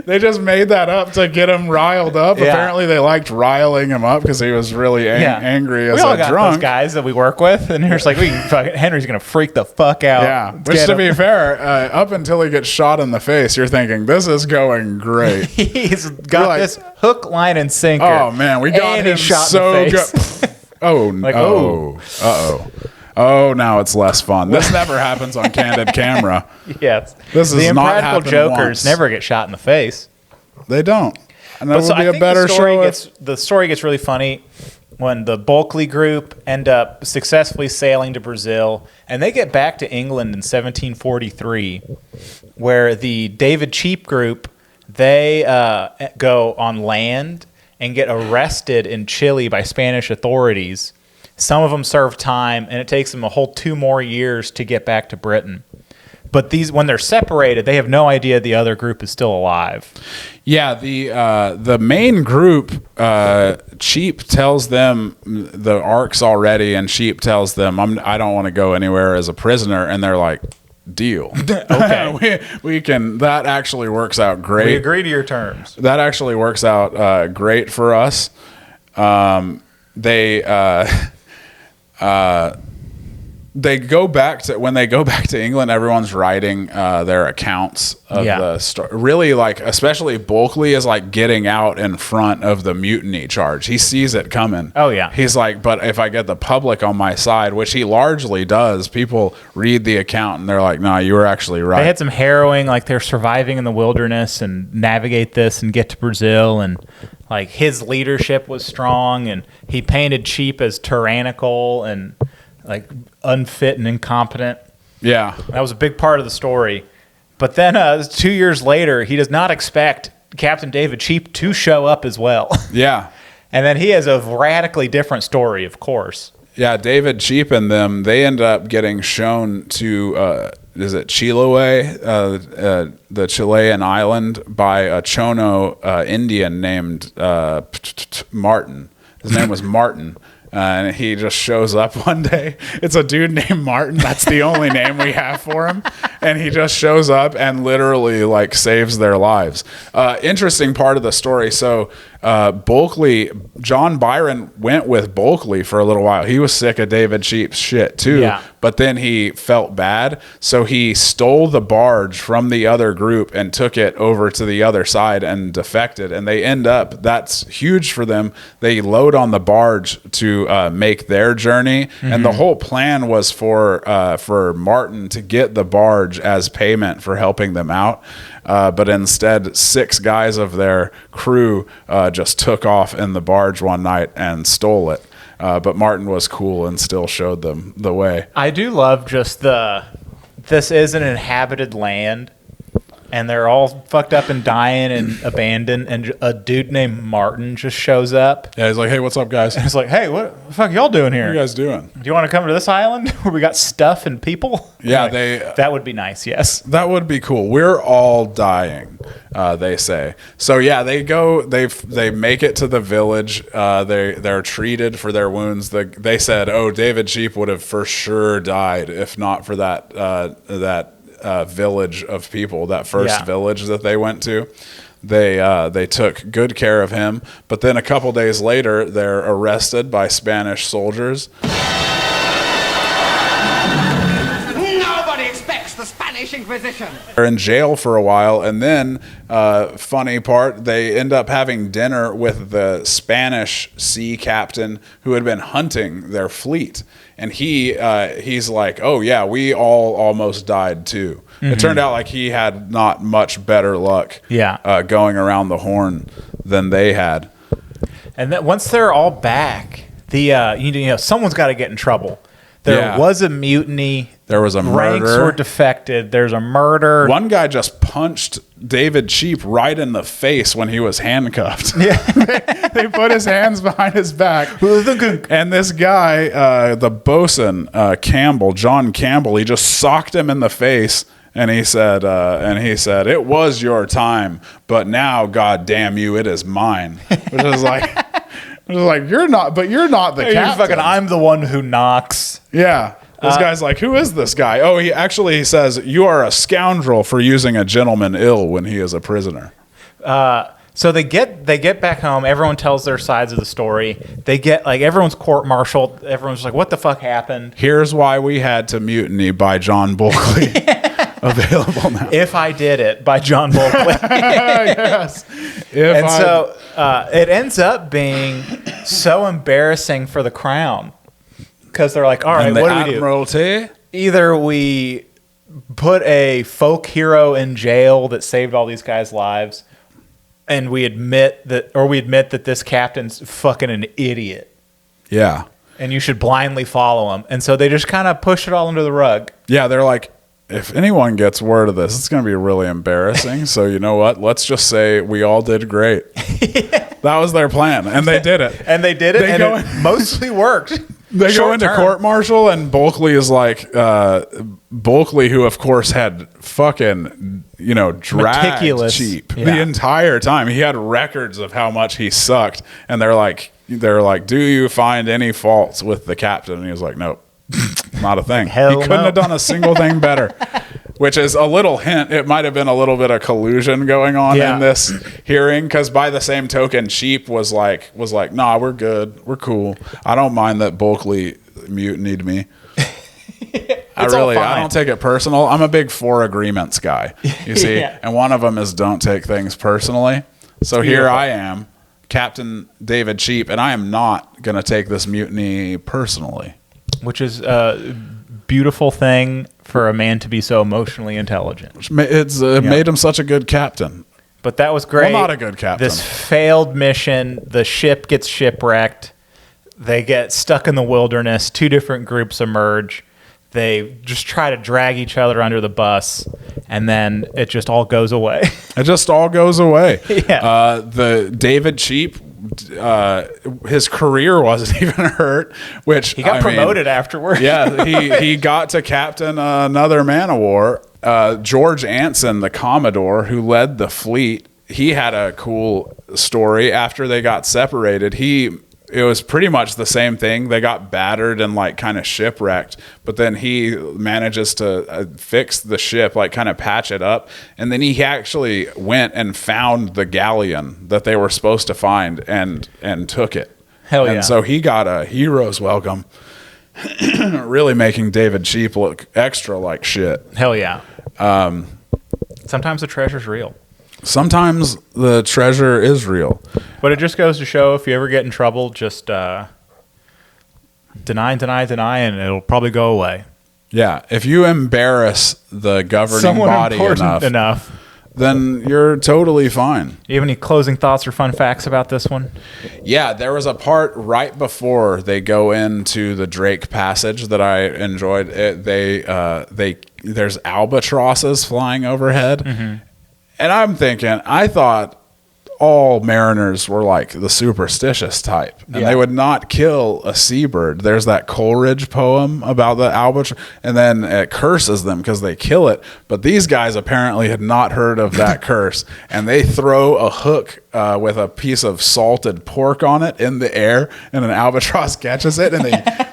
They just made that up to get him riled up. Yeah. Apparently they liked riling him up because he was really angry as we all a got drunk. those guys that we work with, and he's like, Henry's gonna freak the fuck out. Yeah, which to be fair, up until he gets shot in the face, you're thinking this is going great. He's got this hook, line, and sinker. Oh man, we got him shot so in the face. good. Oh, now it's less fun. This never happens on candid camera. Yes, this is the not Impractical happened Jokers once. never get shot in the face. They don't, and that would I be a think better show. The story gets really funny when the Bulkley group end up successfully sailing to Brazil, and they get back to England in 1743, where the David Cheap group, they go on land and get arrested in Chile by Spanish authorities. Some of them serve time, and it takes them a whole 2 more years to get back to Britain. But when they're separated, they have no idea the other group is still alive. Yeah, the main group, Cheap tells them the ark's already, and Cheap tells them, I don't want to go anywhere as a prisoner, and they're like, deal. Okay. we can. That actually works out great. We agree to your terms. That actually works out great for us. They go back to when they go back to England. Everyone's writing their accounts of the story. Really, like especially Bulkley is like getting out in front of the mutiny charge. He sees it coming. Oh yeah. He's like, but if I get the public on my side, which he largely does, people read the account and they're like, "No, you were actually right." They had some harrowing, like they're surviving in the wilderness and navigate this and get to Brazil, and like his leadership was strong, and he painted Cheap as tyrannical and like unfit and incompetent. Yeah, that was a big part of the story. But then 2 years later, he does not expect Captain David Cheap to show up as well. Yeah. And then he has a radically different story, of course. Yeah, David Cheap and them, they end up getting shown to, is it Chiloé, the Chilean island, by a Chono Indian named Martin. His name was Martin. And he just shows up one day. It's a dude named Martin. That's the only name we have for him. And he just shows up and literally like saves their lives. Interesting part of the story. So Bulkley, John Byron went with Bulkley for a little while. He was sick of David Cheap's shit too. Yeah. But then he felt bad. So he stole the barge from the other group and took it over to the other side and defected. And they end up, that's huge for them. They load on the barge to make their journey. Mm-hmm. And the whole plan was for Martin to get the barge as payment for helping them out. But instead, 6 guys of their crew just took off in the barge one night and stole it. But Martin was cool and still showed them the way. I do love just this is an inhabited land. and they're all fucked up and dying and abandoned, and a dude named Martin just shows up. Yeah, he's like, hey, what's up, guys? And it's like, hey, what the fuck y'all doing here? What are you guys doing? Do you want to come to this island where we got stuff and people? Yeah, like, that would be nice, yes. That would be cool. We're all dying, they say. So yeah, they go. They make it to the village. They're treated for their wounds. They said, "Oh, David Sheep would have for sure died if not for that village of people. That first village that they went to." They took good care of him. But then a couple days later, they're arrested by Spanish soldiers. The Spanish Inquisition. They're in jail for a while, and then funny part, they end up having dinner with the Spanish sea captain who had been hunting their fleet, and he's like, oh yeah, we all almost died too. It turned out like he had not much better luck going around the Horn than they had. And then once they're all back, someone's got to get in trouble. There was a mutiny. There was a murder. Ranks were defected. There's a murder. One guy just punched David Sheep right in the face when he was handcuffed. Yeah. They put his hands behind his back. And this guy, the bosun, John Campbell, he just socked him in the face. And he said, it was your time, but now, God damn you, it is mine. Which is like... you're not the captain. I'm the one who knocks. Yeah. This guy's like, who is this guy? Oh, he says, you are a scoundrel for using a gentleman ill when he is a prisoner. So they get back home. Everyone tells their sides of the story. They get everyone's court-martialed. Everyone's like, what the fuck happened? Here's Why We Had to Mutiny by John Bulkley. Available now. If I Did It by John Bulkley. Yes. So it ends up being so embarrassing for the crown because they're like, all right, what do we do? Admiralty. Either we put a folk hero in jail that saved all these guys' lives, and we admit that this captain's fucking an idiot. Yeah. And you should blindly follow him. And so they just kind of push it all under the rug. Yeah, they're like, if anyone gets word of this, it's going to be really embarrassing. So you know what? Let's just say we all did great. That was their plan, and they did it. And it mostly worked. They go into court-martial, and Bulkley is like, Bulkley, who of course had fucking, dragged Sheep the entire time. He had records of how much he sucked, and they're like, do you find any faults with the captain? And he was like, nope. Not a thing. He couldn't have done a single thing better, which is a little hint. It might have been a little bit of collusion going on in this hearing, because by the same token, Sheep was like, nah, we're good. We're cool. I don't mind that Bulkley mutinied me. I don't take it personal. I'm a big 4 agreements guy, you see, and one of them is don't take things personally. So here I am, Captain David Sheep, and I am not going to take this mutiny personally. Which is a beautiful thing for a man to be so emotionally intelligent. It's made him such a good captain. But that was great. Well, not a good captain. This failed mission, the ship gets shipwrecked. They get stuck in the wilderness. 2 different groups emerge. They just try to drag each other under the bus, and then it just all goes away. It just all goes away. Yeah. The David Sheep, his career wasn't even hurt, which he got promoted afterward. Yeah, he got to captain another man of war. George Anson, the Commodore, who led the fleet, he had a cool story. After they got separated, it was pretty much the same thing. They got battered and kind of shipwrecked, but then he manages to fix the ship, kind of patch it up. And then he actually went and found the galleon that they were supposed to find and took it. Hell yeah. And so he got a hero's welcome, really making David Sheep look extra like shit. Hell yeah. Sometimes the treasure's real. Sometimes the treasure is real. But it just goes to show, if you ever get in trouble, just deny, and it'll probably go away. Yeah. If you embarrass the governing body enough, then you're totally fine. You have any closing thoughts or fun facts about this one? Yeah, there was a part right before they go into the Drake Passage that I enjoyed. There's albatrosses flying overhead. Mm-hmm. And I'm thinking, I thought all mariners were like the superstitious type, and they would not kill a seabird. There's that Coleridge poem about the albatross, and then it curses them because they kill it. But these guys apparently had not heard of that curse, and they throw a hook with a piece of salted pork on it in the air, and an albatross catches it, and they.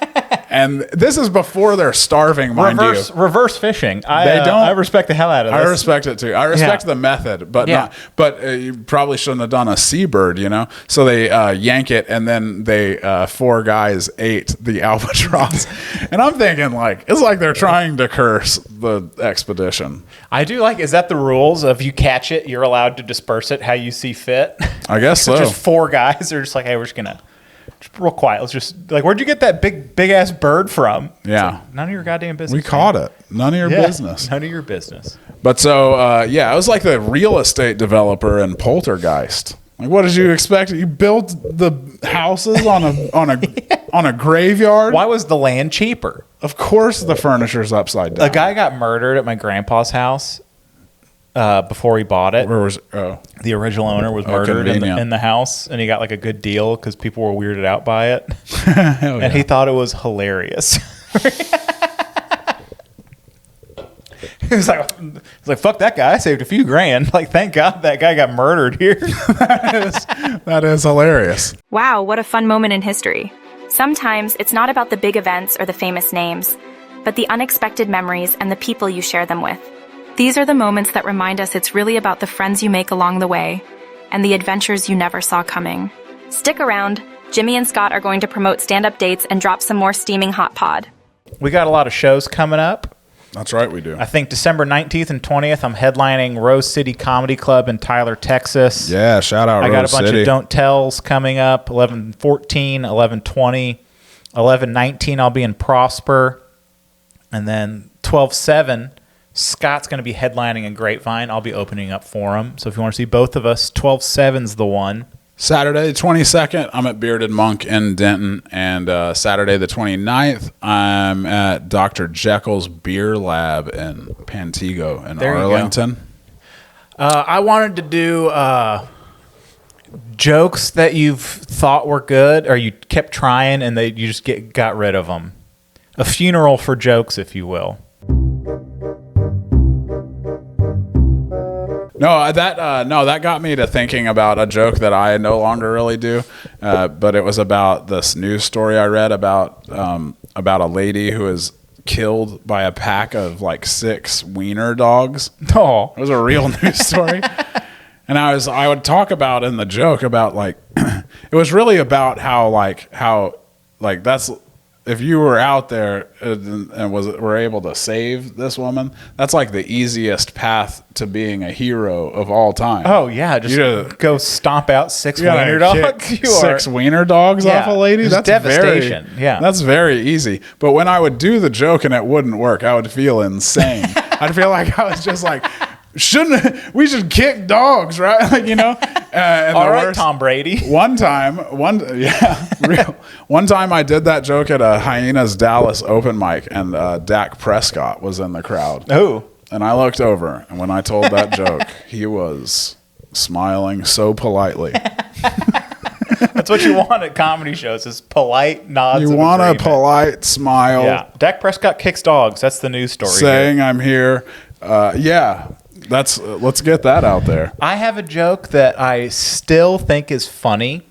And this is before they're starving, mind you. Reverse fishing. I respect the hell out of this. I respect it too. I respect the method, but not. But you probably shouldn't have done a seabird, you know. So they yank it, and then they 4 guys ate the albatross. And I'm thinking, like, it's like they're trying to curse the expedition. I do like. Is that the rules? If you catch it, you're allowed to disperse it how you see fit. I guess so. Just 4 guys are just like, hey, we're just gonna. Just real quiet. Let's just like, where'd you get that big ass bird from? Yeah, like, none of your goddamn business. We caught it. None of your business. None of your business. But so I was like the real estate developer in Poltergeist. Like, what did you expect? You built the houses on a graveyard. Why was the land cheaper? Of course, the furniture's upside down. A guy got murdered at my grandpa's house. Before he bought it. Where was the original owner was murdered in the house, and he got like a good deal because people were weirded out by it. And he thought it was hilarious. He was like, fuck that guy. I saved a few grand. Like, thank God that guy got murdered here. That is hilarious. Wow, what a fun moment in history. Sometimes it's not about the big events or the famous names, but the unexpected memories and the people you share them with. These are the moments that remind us it's really about the friends you make along the way and the adventures you never saw coming. Stick around. Jimmy and Scott are going to promote stand-up dates and drop some more steaming hot pod. We got a lot of shows coming up. That's right, we do. I think December 19th and 20th, I'm headlining Rose City Comedy Club in Tyler, Texas. Yeah, shout out Rose City. I got a bunch of Don't Tells coming up, 11-14, 11-20. 11-19, I'll be in Prosper. And then 12-7, Scott's going to be headlining in Grapevine. I'll be opening up for him. So if you want to see both of us, 12-7's the one. Saturday, 22nd, I'm at Bearded Monk in Denton. And Saturday, the 29th, I'm at Dr. Jekyll's Beer Lab in Pantego in Arlington. I wanted to do jokes that you've thought were good or you kept trying and you just got rid of them. A funeral for jokes, if you will. No, that got me to thinking about a joke that I no longer really do, but it was about this news story I read about a lady who was killed by a pack of like 6 wiener dogs. Oh, it was a real news story, and I would talk about in the joke about like it was really about how that's. If you were out there and were able to save this woman, that's like the easiest path to being a hero of all time. Oh yeah, just go stomp out 6 wiener dogs. 6 wiener dogs off a lady. That's devastation. That's very easy. But when I would do the joke and it wouldn't work, I would feel insane. I'd feel like I was just like, we should kick dogs, right? Like, you know. All right, Tom Brady. One time I did that joke at a Hyenas Dallas open mic, and Dak Prescott was in the crowd. Oh. And I looked over, and when I told that joke, he was smiling so politely. That's what you want at comedy shows, is polite nods. You want a polite smile. Yeah. Dak Prescott kicks dogs. That's the news story. Saying I'm here. Let's get that out there. I have a joke that I still think is funny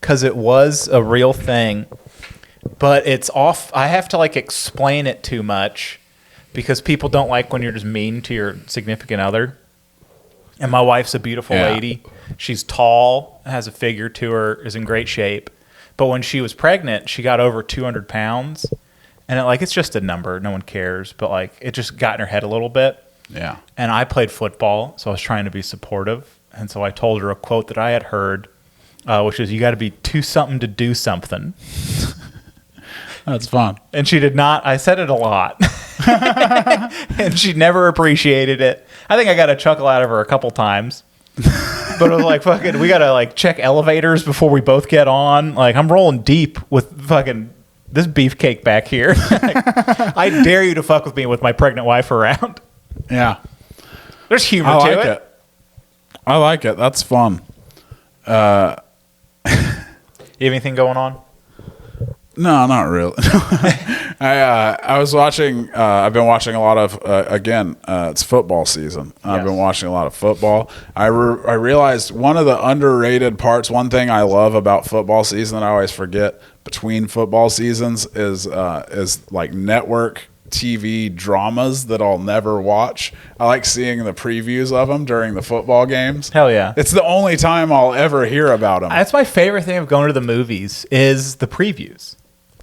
because it was a real thing, but it's off. I have to like explain it too much because people don't like when you're just mean to your significant other. And my wife's a beautiful lady. She's tall, has a figure to her, is in great shape. But when she was pregnant, she got over 200 pounds. And it's just a number. No one cares. But like it just got in her head a little bit. Yeah. And I played football, so I was trying to be supportive. And so I told her a quote that I had heard, which is, you got to be too something to do something. That's fun. And she did not. I said it a lot. And she never appreciated it. I think I got a chuckle out of her a couple times. But it was like, fucking, we got to like check elevators before we both get on. Like, I'm rolling deep with fucking this beefcake back here. Like, I dare you to fuck with me with my pregnant wife around. Yeah. There's humor to it. I like it. That's fun. You have anything going on? No, not really. I was watching. I've been watching a lot of. Again, it's football season. I've been watching a lot of football. I realized one of the underrated parts. One thing I love about football season that I always forget between football seasons is like network TV dramas that I'll never watch. I like seeing the previews of them during the football games. Hell yeah. It's the only time I'll ever hear about them. That's my favorite thing of going to the movies is the previews.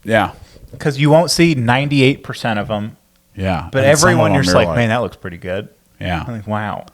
Yeah. Because you won't see 98% of them. Yeah. But and some everyone, of you're them just like, man, that looks pretty good. Yeah. I'm like, wow.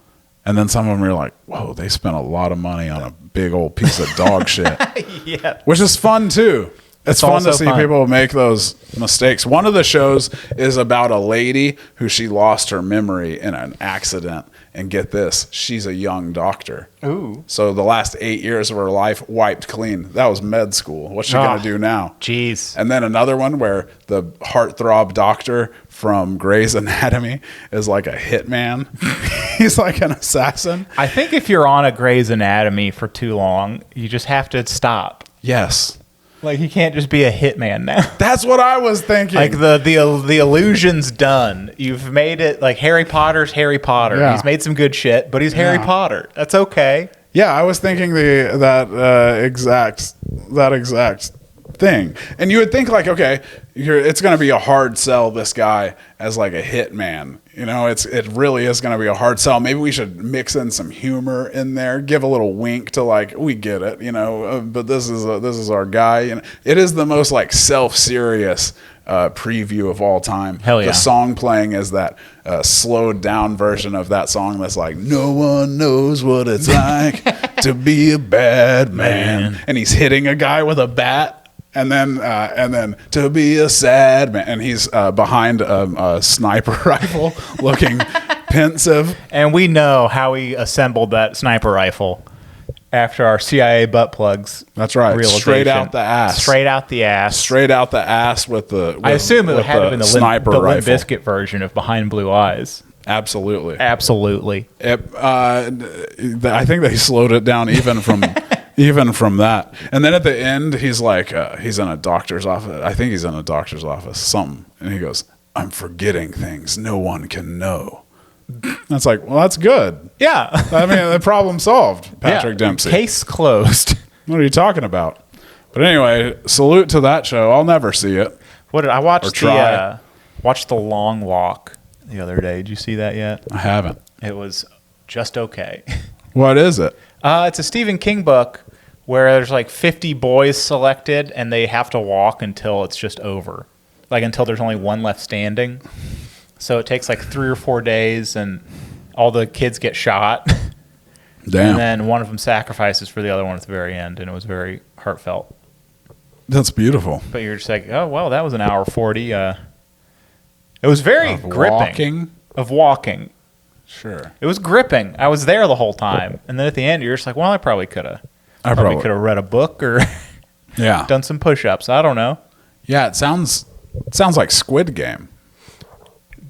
And then some of them you're like, whoa, they spent a lot of money on a big old piece of dog shit. Yeah. Which is fun too. It's fun to see fun. people make those mistakes. One of the shows is about a lady who she lost her memory in an accident. And get this, she's a young doctor. Ooh. So the last 8 years of her life wiped clean. That was med school. What's she going to do now? Jeez. And then another one where the heartthrob doctor from Grey's Anatomy is like a hitman. He's like an assassin. I think if you're on a Grey's Anatomy for too long, you just have to stop. Yes. Like, you can't just be a hitman now. That's what I was thinking. Like, the illusion's done. You've made it, like, Harry Potter's Harry Potter. Yeah. He's made some good shit, but he's Harry Potter. That's okay. Yeah, I was thinking that exact thing. And you would think like, okay, it's going to be a hard sell this guy as like a hitman. You know, it really is going to be a hard sell. Maybe we should mix in some humor in there, give a little wink to like, we get it, you know, but this is our guy. You know, it is the most like self-serious preview of all time. Hell yeah. The song playing is that slowed down version of that song that's like, no one knows what it's like to be a bad man. And he's hitting a guy with a bat. And then to be a sad man, and he's behind a sniper rifle, looking pensive. And we know how he assembled that sniper rifle after our CIA butt plugs. That's right, realization. straight out the ass, straight out the ass, straight out the ass with the. I assume it had to have been the sniper Limp rifle. Bizkit version of Behind Blue Eyes. Absolutely, absolutely. I think they slowed it down even from. Even from that. And then at the end, he's like, he's in a doctor's office. I think he's in a doctor's office, something. And he goes, I'm forgetting things no one can know. That's like, well, that's good. Yeah. I mean, the problem solved, Patrick Dempsey. Case closed. What are you talking about? But anyway, salute to that show. I'll never see it. What did I watch? Watch The Long Walk the other day. Did you see that yet? I haven't. It was just okay. What is it? It's a Stephen King book where there's like 50 boys selected and they have to walk until it's just over. Like until there's only one left standing. So it takes like 3 or 4 days and all the kids get shot. Damn. And then one of them sacrifices for the other one at the very end, and it was very heartfelt. That's beautiful. But you're just like, oh, well, that was an hour 40. It was very gripping. Of walking. Sure. It was gripping. I was there the whole time. And then at the end, you're just like, well, I probably could have. I probably could have read a book or done some push-ups. I don't know. Yeah, it sounds like Squid Game.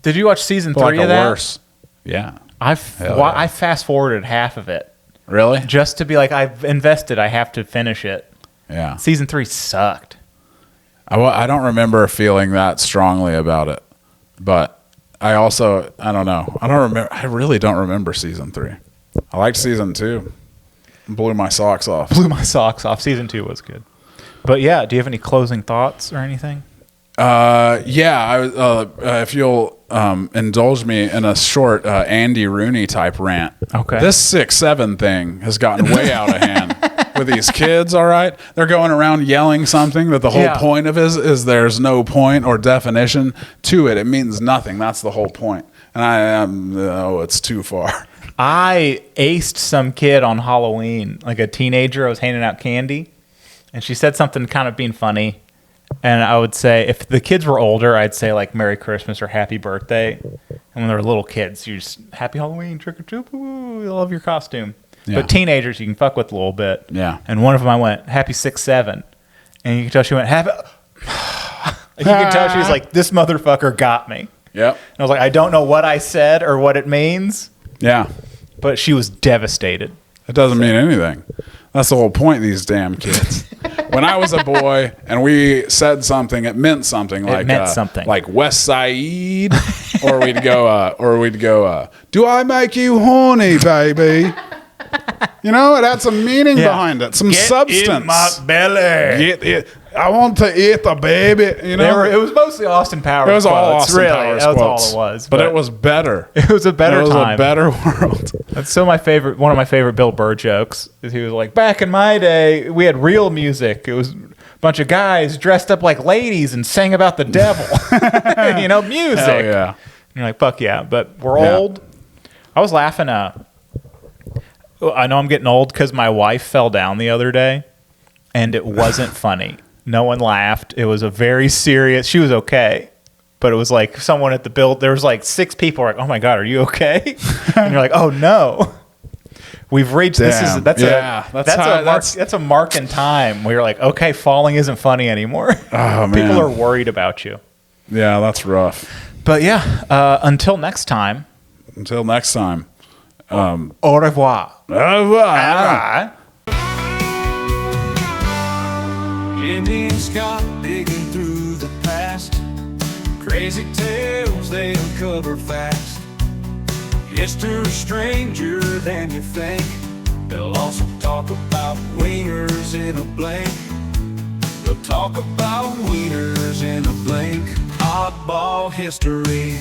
Did you watch season 3 like of that? Worse. Yeah. I fast-forwarded half of it. Really? Just to be like, I've invested. I have to finish it. Yeah. Season 3 sucked. I don't remember feeling that strongly about it. But I don't know. I really don't remember season 3. I liked season 2. Blew my socks off. Season 2 was good. But yeah, do you have any closing thoughts or anything? If you'll indulge me in a short Andy Rooney type rant. Okay. This 6'7" thing has gotten way out of hand with these kids, all right? They're going around yelling something that the whole point of is there's no point or definition to it. It means nothing. That's the whole point. And it's too far. I aced some kid on Halloween, like a teenager. I was handing out candy, and she said something kind of being funny. And I would say, if the kids were older, I'd say like Merry Christmas or Happy Birthday. And when they were little kids, you just Happy Halloween, trick or treat, I love your costume. Yeah. But teenagers, you can fuck with a little bit. Yeah. And one of them, I went Happy 6'7", and you can tell she went Happy. You can tell she was like, this motherfucker got me. Yep. And I was like, I don't know what I said or what it means. Yeah. But she was devastated. It doesn't mean anything. That's the whole point of these damn kids. When I was a boy and we said something, it meant something. Like meant something. Like West Side, or we'd go, do I make you horny, baby? You know, it had some meaning behind it, some substance. In my belly. Get it. I want to eat the baby. You know, It was mostly Austin Powers. it was all quotes, Austin really. Powers That was quotes. all it was. But it was better. It was a better It was time. a better world. That's still one of my favorite Bill Burr jokes. Is he was like, back in my day, we had real music. It was a bunch of guys dressed up like ladies and sang about the devil. You know, music. Hell yeah. And you're like, fuck yeah. But we're Yeah. old. I was laughing. I know I'm getting old because my wife fell down the other day, and it wasn't funny. No one laughed. It was a very serious. She was okay, but it was like someone at the build. There was like 6 people. Like, oh my god, are you okay? And you're like, oh no, we've reached. Damn. That's That's a mark in time where you're like, okay, falling isn't funny anymore. Oh, man. People are worried about you. Yeah, that's rough. But yeah, until next time. Until next time. Au revoir. Bye. Jimmy and Scott digging through the past. Crazy tales they uncover fast. History stranger than you think. They'll also talk about wieners in a blink. They'll talk about wieners in a blink. Oddball history.